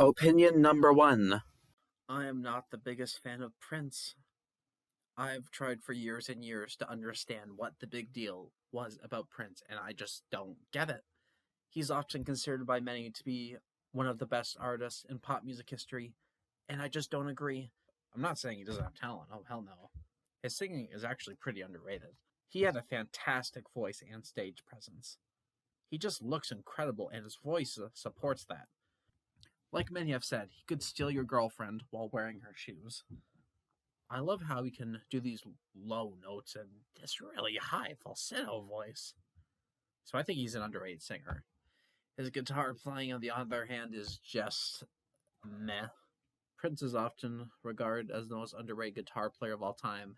Opinion number one. I am not the biggest fan of Prince. I've tried for years and years to understand what the big deal was about Prince, and I just don't get it. He's often considered by many to be one of the best artists in pop music history, and I just don't agree. I'm not saying he doesn't have talent, oh hell no. His singing is actually pretty underrated. He had a fantastic voice and stage presence. He just looks incredible, and his voice supports that. Like many have said, he could steal your girlfriend while wearing her shoes. I love how he can do these low notes and this really high falsetto voice. So I think he's an underrated singer. His guitar playing, on the other hand, is just meh. Prince is often regarded as the most underrated guitar player of all time.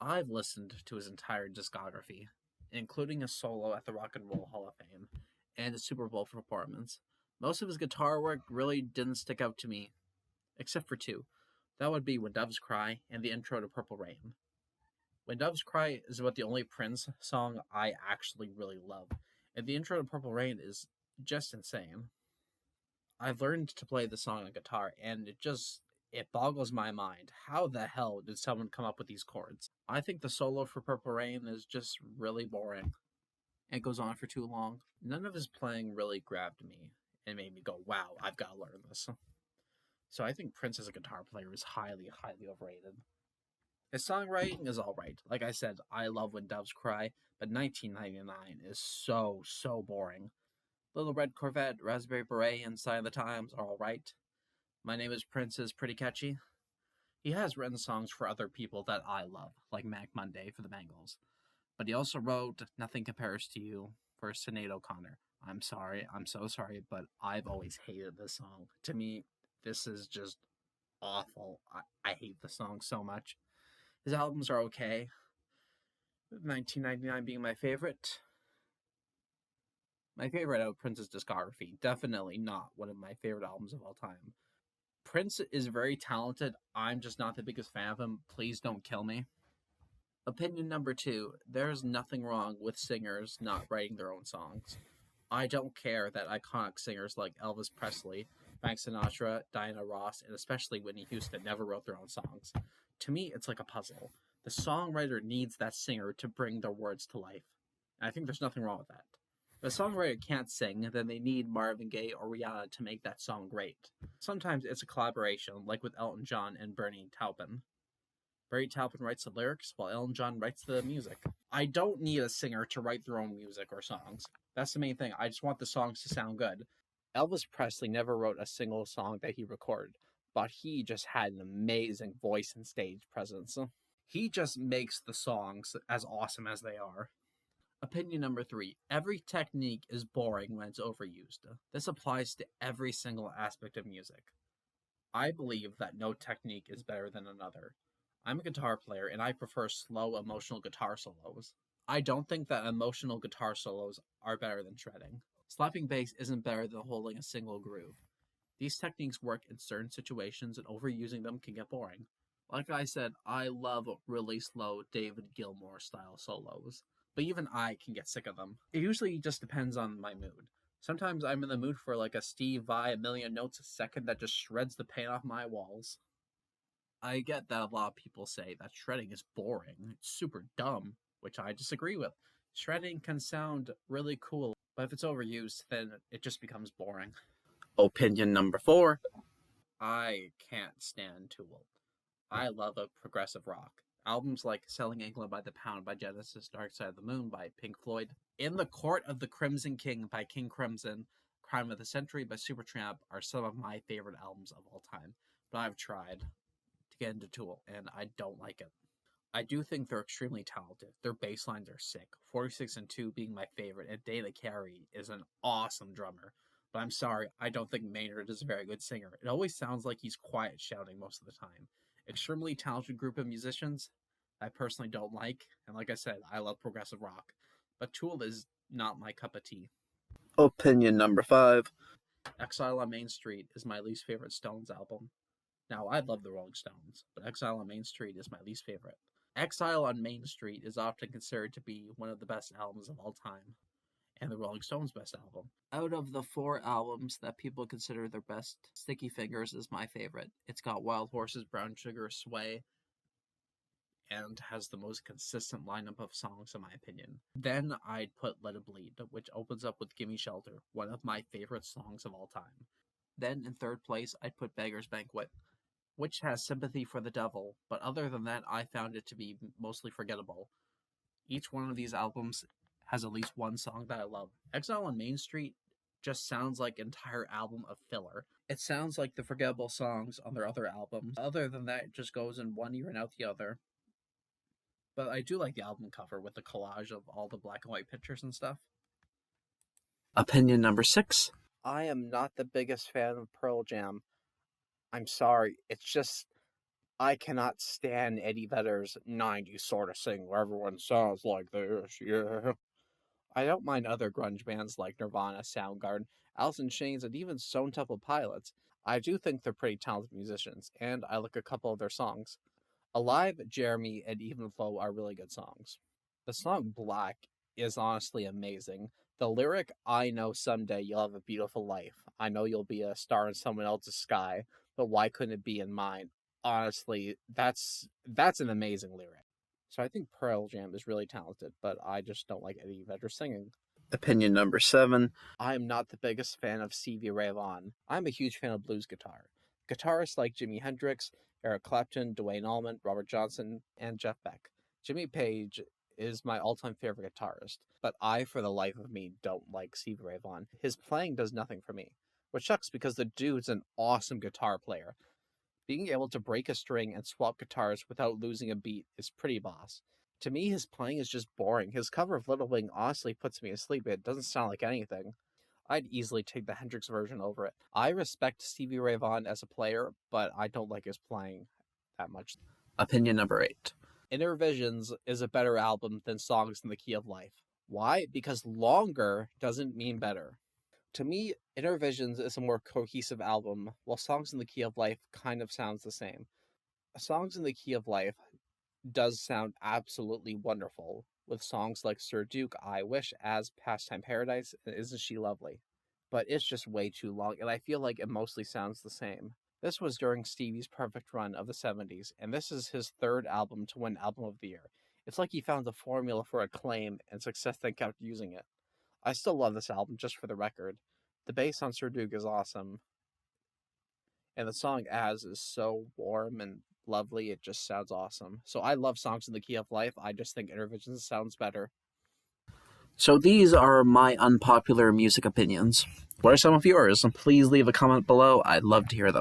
I've listened to his entire discography, including a solo at the Rock and Roll Hall of Fame and a Super Bowl performance. Most of his guitar work really didn't stick out to me, except for two. That would be When Doves Cry and the intro to Purple Rain. When Doves Cry is about the only Prince song I actually really love, and the intro to Purple Rain is just insane. I've learned to play the song on guitar, and it boggles my mind. How the hell did someone come up with these chords? I think the solo for Purple Rain is just really boring. It goes on for too long. None of his playing really grabbed me and made me go, wow, I've got to learn this. So I think Prince as a guitar player is highly, highly overrated. His songwriting is alright. Like I said, I love When Doves Cry, but 1999 is so, so boring. Little Red Corvette, Raspberry Beret, and Sign of the Times are alright. My Name is Prince is pretty catchy. He has written songs for other people that I love, like Mac Monday for the Bengals. But he also wrote Nothing Compares to You for Sinead O'Connor. I'm sorry, I'm so sorry, but I've always hated this song. To me, this is just awful. I hate the song so much. His albums are okay, 1999 being my favorite. My favorite out of Prince's discography, definitely not one of my favorite albums of all time. Prince is very talented. I'm just not the biggest fan of him. Please don't kill me. Opinion number two. There's nothing wrong with singers not writing their own songs. I don't care that iconic singers like Elvis Presley, Frank Sinatra, Diana Ross, and especially Whitney Houston never wrote their own songs. To me, it's like a puzzle. The songwriter needs that singer to bring their words to life. And I think there's nothing wrong with that. If a songwriter can't sing, then they need Marvin Gaye or Rihanna to make that song great. Sometimes it's a collaboration, like with Elton John and Bernie Taupin. Bernie Taupin writes the lyrics, while Elton John writes the music. I don't need a singer to write their own music or songs. That's the main thing. I just want the songs to sound good. Elvis Presley never wrote a single song that he recorded, but he just had an amazing voice and stage presence. He just makes the songs as awesome as they are. Opinion number three. Every technique is boring when it's overused. This applies to every single aspect of music. I believe that no technique is better than another. I'm a guitar player, and I prefer slow, emotional guitar solos. I don't think that emotional guitar solos are better than shredding. Slapping bass isn't better than holding a single groove. These techniques work in certain situations, and overusing them can get boring. Like I said, I love really slow David Gilmour style solos, but even I can get sick of them. It usually just depends on my mood. Sometimes I'm in the mood for like a Steve Vai a million notes a second that just shreds the paint off my walls. I get that a lot of people say that shredding is boring. It's super dumb, which I disagree with. Shredding can sound really cool, but if it's overused, then it just becomes boring. Opinion number four. I can't stand Tool. I love a progressive rock. Albums like Selling England by the Pound by Genesis, Dark Side of the Moon by Pink Floyd, In the Court of the Crimson King by King Crimson, Crime of the Century by Supertramp are some of my favorite albums of all time. But I've tried to get into Tool, and I don't like it. I do think they're extremely talented. Their bass lines are sick. 46 and 2 being my favorite, and Dana Carey is an awesome drummer. But I'm sorry, I don't think Maynard is a very good singer. It always sounds like he's quiet shouting most of the time. Extremely talented group of musicians I personally don't like, and like I said, I love progressive rock. But Tool is not my cup of tea. Opinion number five. Exile on Main Street is my least favorite Stones album. Now, I love the Rolling Stones, but Exile on Main Street is my least favorite. Exile on Main Street is often considered to be one of the best albums of all time, and the Rolling Stones' best album. Out of the 4 albums that people consider their best, Sticky Fingers is my favorite. It's got Wild Horses, Brown Sugar, Sway, and has the most consistent lineup of songs, in my opinion. Then I'd put Let It Bleed, which opens up with Gimme Shelter, one of my favorite songs of all time. Then in third place, I'd put Beggar's Banquet, which has Sympathy for the Devil, but other than that, I found it to be mostly forgettable. Each one of these albums has at least one song that I love. Exile on Main Street just sounds like an entire album of filler. It sounds like the forgettable songs on their other albums. Other than that, it just goes in one ear and out the other. But I do like the album cover with the collage of all the black and white pictures and stuff. Opinion number 6. I am not the biggest fan of Pearl Jam. I'm sorry, it's just I cannot stand Eddie Vedder's 90s sort of sing where everyone sounds like this, yeah. I don't mind other grunge bands like Nirvana, Soundgarden, Alice in Chains, and even Stone Temple Pilots. I do think they're pretty talented musicians, and I like a couple of their songs. Alive, Jeremy, and Even Flow are really good songs. The song Black is honestly amazing. The lyric, I know someday you'll have a beautiful life. I know you'll be a star in someone else's sky, but why couldn't it be in mine? Honestly, that's an amazing lyric. So I think Pearl Jam is really talented, but I just don't like Eddie Vedder singing. Opinion number 7. I am not the biggest fan of Stevie Ray Vaughan. I'm a huge fan of blues guitar. Guitarists like Jimi Hendrix, Eric Clapton, Duane Allman, Robert Johnson, and Jeff Beck. Jimmy Page is my all-time favorite guitarist, but I, for the life of me, don't like Stevie Ray Vaughan. His playing does nothing for me, which sucks because the dude's an awesome guitar player. Being able to break a string and swap guitars without losing a beat is pretty boss. To me, his playing is just boring. His cover of Little Wing honestly puts me asleep. It doesn't sound like anything. I'd easily take the Hendrix version over it. I respect Stevie Ray Vaughan as a player, but I don't like his playing that much. Opinion number 8. Inner Visions is a better album than Songs in the Key of Life. Why? Because longer doesn't mean better. To me, Inner Visions is a more cohesive album, while Songs in the Key of Life kind of sounds the same. Songs in the Key of Life does sound absolutely wonderful, with songs like Sir Duke, I Wish, As, Pastime Paradise, and Isn't She Lovely? But it's just way too long, and I feel like it mostly sounds the same. This was during Stevie's perfect run of the 70s, and this is his 3rd album to win Album of the Year. It's like he found the formula for acclaim and success and kept using it. I still love this album, just for the record. The bass on Sir Duke is awesome, and the song As is so warm and lovely, it just sounds awesome. So I love Songs in the Key of Life, I just think Inner Visions sounds better. So these are my unpopular music opinions. What are some of yours? Please leave a comment below, I'd love to hear them.